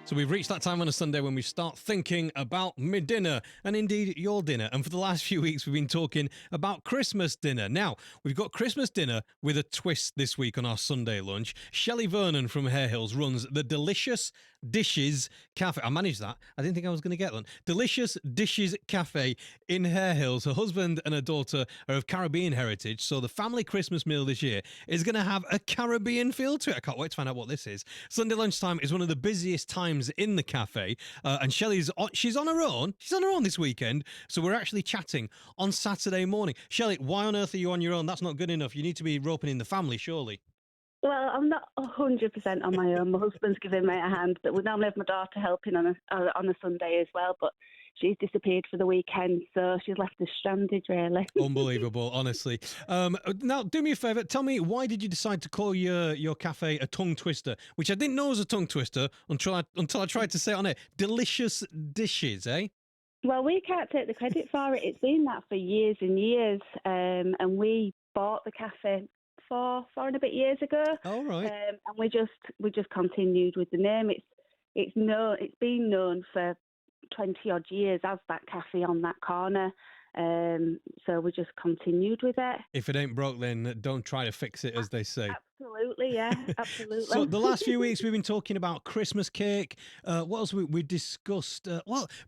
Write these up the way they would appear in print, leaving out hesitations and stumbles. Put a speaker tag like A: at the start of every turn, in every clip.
A: So we've reached that time on a Sunday when we start thinking about dinner, and indeed your dinner. And for the last few weeks, we've been talking about Christmas dinner. Now, we've got Christmas dinner with a twist this week on our Sunday lunch. Shelley Vernon from Hare Hills runs the Delicious Dishes Cafe. I managed that. I didn't think I was going to get one. Delicious Dishes Cafe in Hare Hills. Her husband and her daughter are of Caribbean heritage, so the family Christmas meal this year is going to have a Caribbean feel to it. I can't wait to find out what this is. Sunday lunchtime is one of the busiest times in the cafe, and Shelley's she's on her own. She's on her own this weekend, so we're actually chatting on Saturday morning. Shelley, why on earth are you on your own? That's not good enough. You need to be roping in the family, surely.
B: Well, I'm not 100% on my own. My husband's giving me a hand, but we normally have my daughter helping on a Sunday as well, but she's disappeared for the weekend, so she's left us stranded, really.
A: Unbelievable, honestly. Now, do me a favour. Tell me, why did you decide to call your cafe a tongue twister? Which I didn't know was a tongue twister until I tried to say it on it. Delicious Dishes, eh?
B: Well, we can't take the credit for it. It's been that for years and years, and we bought the cafe four and a bit years ago.
A: All right.
B: And we just continued with the name. It's been known for 20 odd years as that cafe on that corner. So we just continued with it.
A: If it ain't broke, then don't try to fix it, as they say.
B: Absolutely, yeah, absolutely.
A: So the last few weeks we've been talking about Christmas cake. What else we discussed?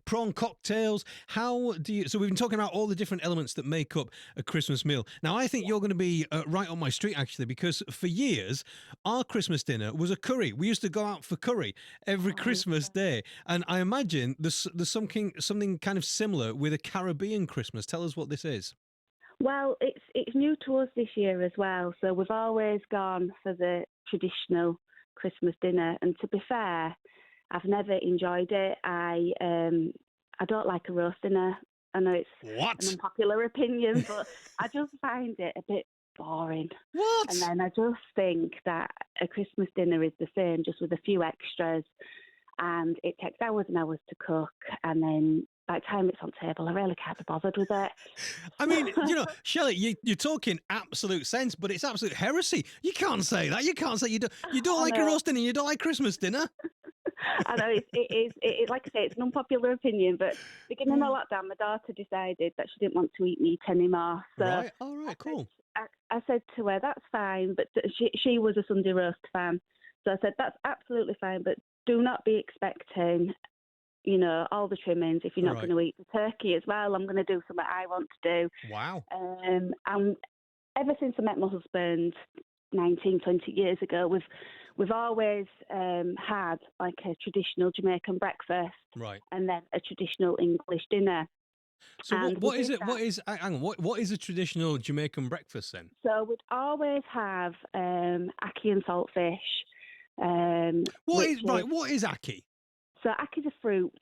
A: Prawn cocktails. So we've been talking about all the different elements that make up a Christmas meal. Now I think you're going to be right on my street, actually, because for years our Christmas dinner was a curry. We used to go out for curry every Christmas day, and I imagine there's something kind of similar with a Caribbean Christmas. Tell us what this is.
B: Well, it's new to us this year as well. So we've always gone for the traditional Christmas dinner. And to be fair, I've never enjoyed it. I don't like a roast dinner. I know it's an unpopular opinion, but I just find it a bit boring.
A: What?
B: And then I just think that a Christmas dinner is the same, just with a few extras. And it takes hours and hours to cook. And then by the time it's on table, I really can't be bothered with it.
A: I mean, Shelley, you're talking absolute sense, but it's absolute heresy. You can't say that. You can't say you don't like a roast dinner, you don't like Christmas dinner.
B: I know it is. Like I say, it's an unpopular opinion, but beginning of lockdown, my daughter decided that she didn't want to eat meat anymore. So
A: right, all right, cool.
B: I said to her, that's fine, but she was a Sunday roast fan. So I said, that's absolutely fine, but do not be expecting all the trimmings if you're not going to eat the turkey as well. I'm going to do something I want to do.
A: Wow.
B: And ever since I met my husband 19, 20 years ago, we've always had like a traditional Jamaican breakfast,
A: right,
B: and then a traditional English dinner.
A: So what is it? Hang on. What is a traditional Jamaican breakfast then?
B: So we'd always have ackee and saltfish.
A: What is ackee?
B: So ackee is a fruit.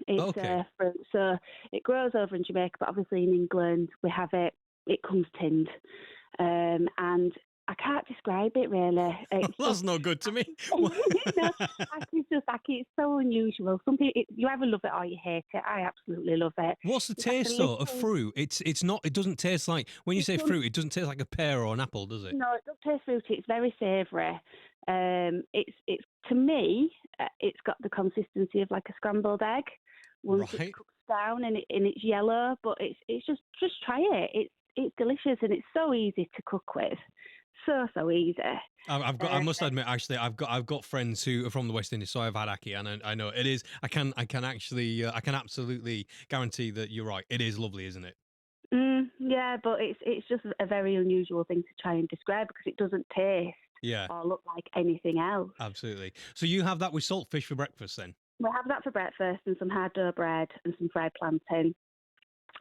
B: It's a fruit. So it grows over in Jamaica, but obviously in England we have it. It comes tinned, and I can't describe it really.
A: That's not good to me.
B: Ackee's just ackee. It's so unusual. Some people, you either love it or you hate it. I absolutely love it.
A: What's the taste though of fruit? It's not. It doesn't taste like, when you say fruit, it doesn't taste like a pear or an apple, does it?
B: No, it doesn't taste fruity. It's very savoury. It's to me, it's got the consistency of like a scrambled egg once it cooks down and it's yellow. But it's just try it. It's delicious and it's so easy to cook with. So easy.
A: I must admit, actually, I've got friends who are from the West Indies, so I've had ackee, and I know it is. I can absolutely guarantee that you're right. It is lovely, isn't it?
B: Yeah, but it's just a very unusual thing to try and describe because it doesn't taste or look like anything else.
A: Absolutely. So you have that with saltfish for breakfast then?
B: We have that for breakfast and some hard dough bread and some fried plantain,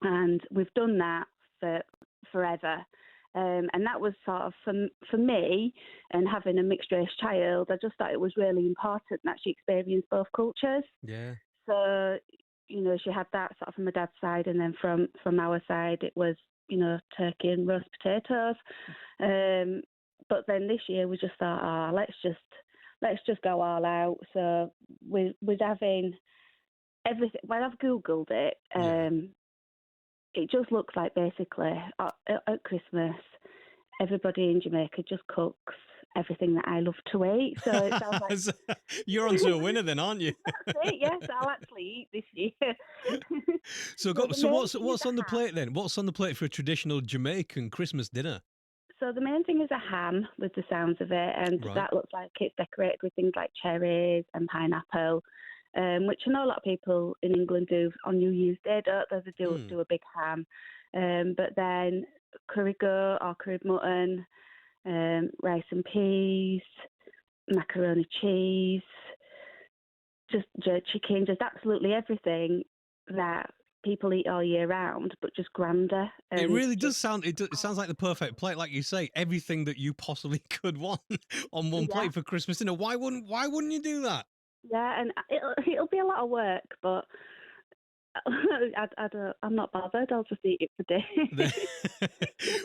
B: and we've done that for forever. And that was sort of for me, and having a mixed race child, I just thought it was really important that she experienced both cultures.
A: Yeah.
B: So, she had that sort of from my dad's side, and then from our side, it was, turkey and roast potatoes. But then this year we just thought, let's just go all out. So we're having everything. Well, I've Googled it. It just looks like basically at Christmas, everybody in Jamaica just cooks everything that I love to eat. So it sounds like
A: You're onto a winner then, aren't you?
B: that's it. Yes, I'll actually eat this year.
A: So,
B: So the
A: so
B: main
A: what's
B: thing is
A: on the
B: a ham.
A: plate then? What's on the plate for a traditional Jamaican Christmas dinner?
B: So the main thing is a ham, with the sounds of it, and
A: Right.
B: that looks like it's decorated with things like cherries and pineapple, which I know a lot of people in England do on New Year's Day. Don't they? They do a big ham, but then curry goat or curried mutton, rice and peas, macaroni cheese, just jerk chicken, just absolutely everything that people eat all year round, but just grander.
A: It
B: And
A: really does sound. It sounds like the perfect plate, like you say. Everything that you possibly could want on one
B: yeah,
A: plate for Christmas dinner. Why wouldn't you do that?
B: yeah, and it'll be a lot of work, but I'm not bothered. I'll just eat it for days.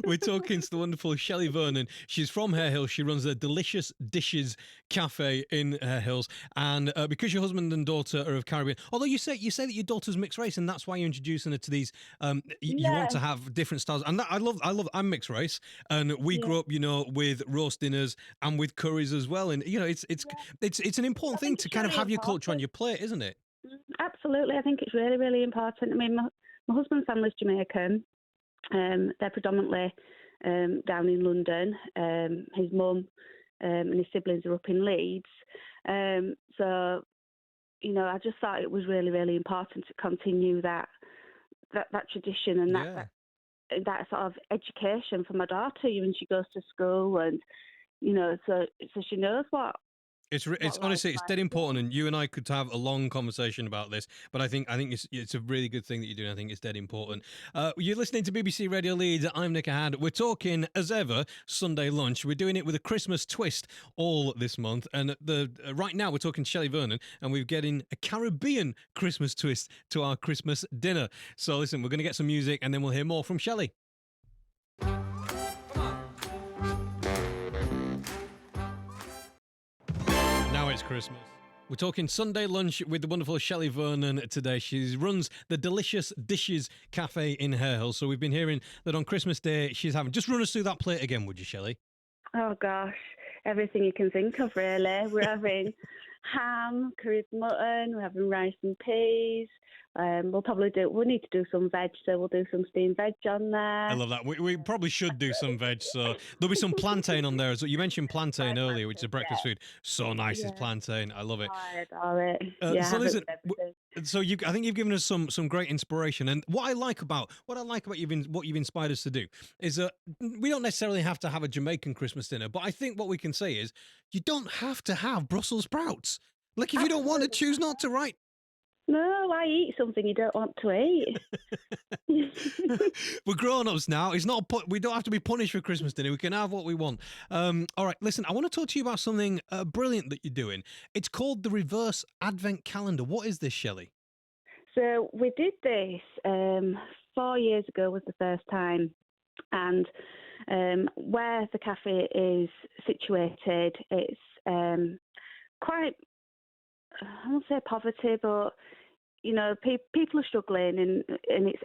A: We're talking to the wonderful Shelley Vernon. She's from Hare Hills. She runs a Delicious Dishes cafe in Hare Hills, and because your husband and daughter are of Caribbean, although you say that your daughter's mixed race, and that's why you're introducing her to these. You want
B: Yeah,
A: to have different styles, and that, I love. I'm mixed race, and we
B: yeah,
A: grew up, with roast dinners and with curries as well, and
B: yeah.
A: it's an important
B: I
A: thing
B: think
A: to
B: it's
A: kind of
B: really
A: have your culture on
B: important.
A: your plate, isn't it?
B: Absolutely, I think it's really, really important. I mean, my husband's family's Jamaican. They're predominantly down in London. His mum and his siblings are up in Leeds. So, I just thought it was really, really important to continue that tradition and
A: Yeah.
B: that sort of education for my daughter when she goes to school, and so she knows
A: It's
B: what life's
A: honestly, it's
B: like.
A: dead important, and you and I could have a long conversation about this. But I think it's a really good thing that you're doing. I think it's dead important. You're listening to BBC Radio Leeds. I'm Nick Ahad. We're talking as ever Sunday lunch. We're doing it with a Christmas twist all this month, and right now we're talking to Shelley Vernon, and we're getting a Caribbean Christmas twist to our Christmas dinner. So listen, we're going to get some music, and then we'll hear more from Shelley. Now it's Christmas. We're talking Sunday lunch with the wonderful Shelley Vernon today. She runs the Delicious Dishes Cafe in Hare Hill. So we've been hearing that on Christmas Day she's having... Just run us through that plate again, would you, Shelley?
B: Oh gosh, everything you can think of really. We're having ham, curried mutton, we're having rice and peas. We'll need to do some veg, so we'll do some steamed veg on
A: I
B: there.
A: love that. We probably should do some veg. So there'll be some plantain on there as well. You mentioned plantain
B: Fried
A: earlier, which is a
B: plantain,
A: breakfast food. So nice is
B: yeah.
A: plantain. I love it.
B: Oh, I adore it. Yeah,
A: So
B: have it
A: listen,
B: with everything.
A: so I think you've given us some great inspiration, and what I like about what you've inspired us to do is that we don't necessarily have to have a Jamaican Christmas dinner, but I think what we can say is you don't have to have Brussels sprouts. Like if you don't want to,
B: Absolutely.
A: choose not to. Right?
B: No, why eat something you don't want to eat?
A: We're grown ups now. It's not we don't have to be punished for Christmas dinner. We can have what we want. All right, listen. I want to talk to you about something brilliant that you're doing. It's called the Reverse Advent Calendar. What is this, Shelley?
B: So we did this 4 years ago was the first time, and where the cafe is situated, it's quite, I won't say poverty, but people are struggling, and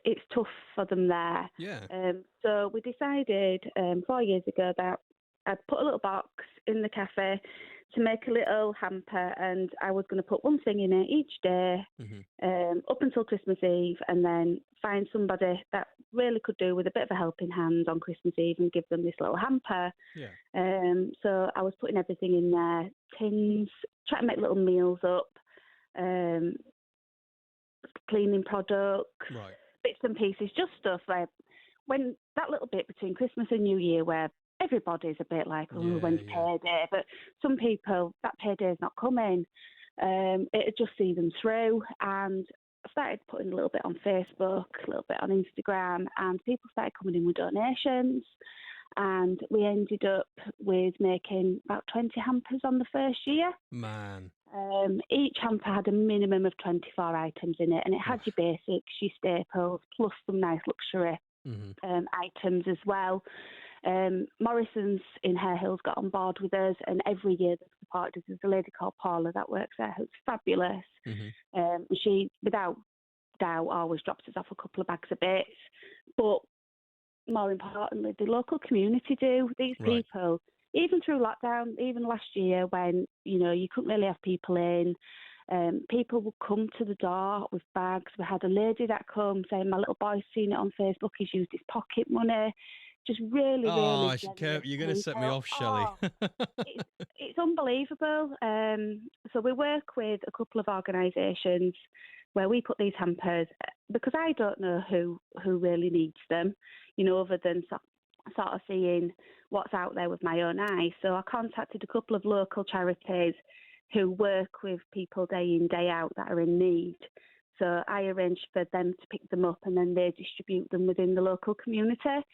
B: it's tough for them there.
A: Yeah.
B: So we decided 4 years ago that I'd put a little box in the cafe to make a little hamper, and I was going to put one thing in it each day up until Christmas Eve, and then find somebody that really could do with a bit of a helping hand on Christmas Eve and give them this little hamper.
A: Yeah.
B: So I was putting everything in there, tins, trying to make little meals up, cleaning products,
A: Right.
B: bits and pieces, just stuff like when that little bit between Christmas and New Year where everybody's a bit like, oh, when's payday? But some people, that payday's not coming. It just see them through. And I started putting a little bit on Facebook, a little bit on Instagram, and people started coming in with donations. And we ended up with making about 20 hampers on the first year.
A: Man.
B: Each hamper had a minimum of 24 items in it, and it had your basics, your staples, plus some nice luxury items as well. Morrison's in Hare Hills got on board with us, and every year they've supported us. There's a lady called Paula that works there who's fabulous. She, without doubt, always drops us off a couple of bags of bits. But more importantly, the local community do. These people even through lockdown, even last year when, you couldn't really have people in, people would come to the door with bags. We had a lady that come saying, my little boy's seen it on Facebook, he's used his pocket money. Just really, really generous
A: you're going to set me
B: people.
A: off, Shelley.
B: It's unbelievable. So we work with a couple of organisations where we put these hampers, because I don't know who really needs them, other than sort of seeing what's out there with my own eyes. So I contacted a couple of local charities who work with people day in, day out that are in need. So I arranged for them to pick them up and then they distribute them within the local community.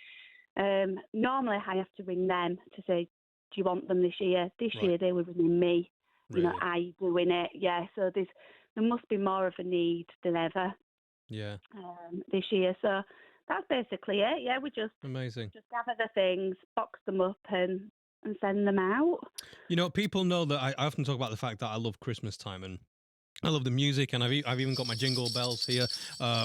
B: Normally I have to ring them to say, do you want them this year? This year they were ringing me.
A: Really?
B: I doing it. Yeah, so there must be more of a need than ever.
A: Yeah.
B: This year. So that's basically it. Yeah, we just gather the things, box them up and send them out.
A: People know that I often talk about the fact that I love Christmas time, and I love the music, and I've even got my jingle bells here,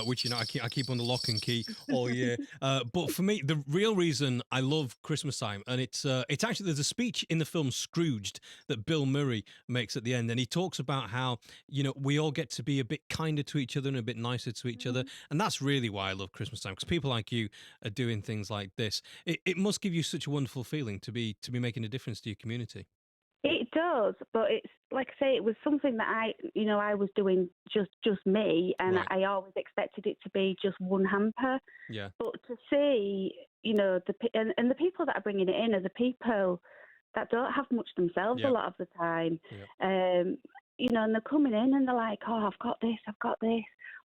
A: which I keep under lock and key all year. But for me, the real reason I love Christmas time, and it's actually, there's a speech in the film Scrooged that Bill Murray makes at the end, and he talks about how we all get to be a bit kinder to each other and a bit nicer to each other, and that's really why I love Christmas time, because people like you are doing things like this. It must give you such a wonderful feeling to be making a difference to your community.
B: It does, but it's like I say, it was something that I was doing just me, and
A: Right.
B: I always expected it to be just one hamper.
A: Yeah.
B: But to see, the people that are bringing it in are the people that don't have much themselves
A: Yep.
B: a lot of the time.
A: Yep.
B: And they're coming in and they're like, oh, I've got this.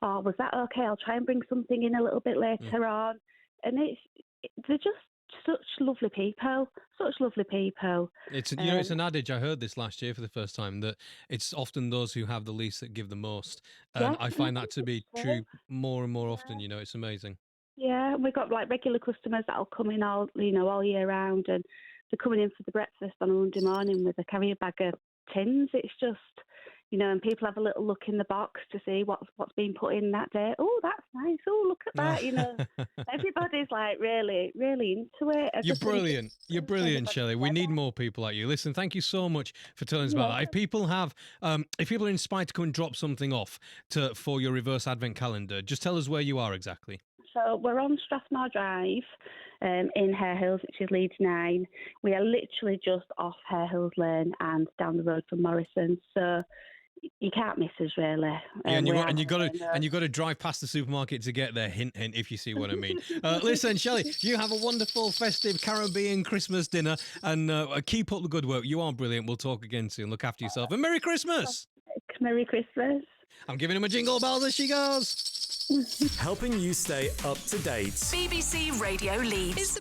B: Oh, was that okay? I'll try and bring something in a little bit later on. And they're just such lovely people.
A: It's it's an adage. I heard this last year for the first time, that it's often those who have the least that give the most, and
B: Yeah,
A: I find that to be
B: true.
A: true more and more often. It's amazing.
B: Yeah, and we've got like regular customers that'll come in all year round, and they're coming in for the breakfast on a Monday morning with a carrier bag of tins. It's just, and people have a little look in the box to see what's been put in that day. Oh, that's nice. Oh, look at that. Everybody's like really, really into it.
A: You're brilliant. You're brilliant, Shelley. We need more people like you. Listen, thank you so much for telling us about that. If people are inspired to come and drop something off for your reverse advent calendar, just tell us where you are exactly.
B: So we're on Strathmore Drive in Hare Hills, which is Leeds 9. We are literally just off Hare Hills Lane and down the road from Morrison's. So you can't miss us, really.
A: Yeah, and you got to drive past the supermarket to get there. Hint, hint, if you see what I mean. Listen, Shelley, you have a wonderful, festive Caribbean Christmas dinner, and keep up the good work. You are brilliant. We'll talk again soon. Look after yourself, and Merry Christmas.
B: Merry Christmas.
A: I'm giving him a jingle bells as she goes.
C: Helping you stay up to date.
D: BBC Radio Leeds.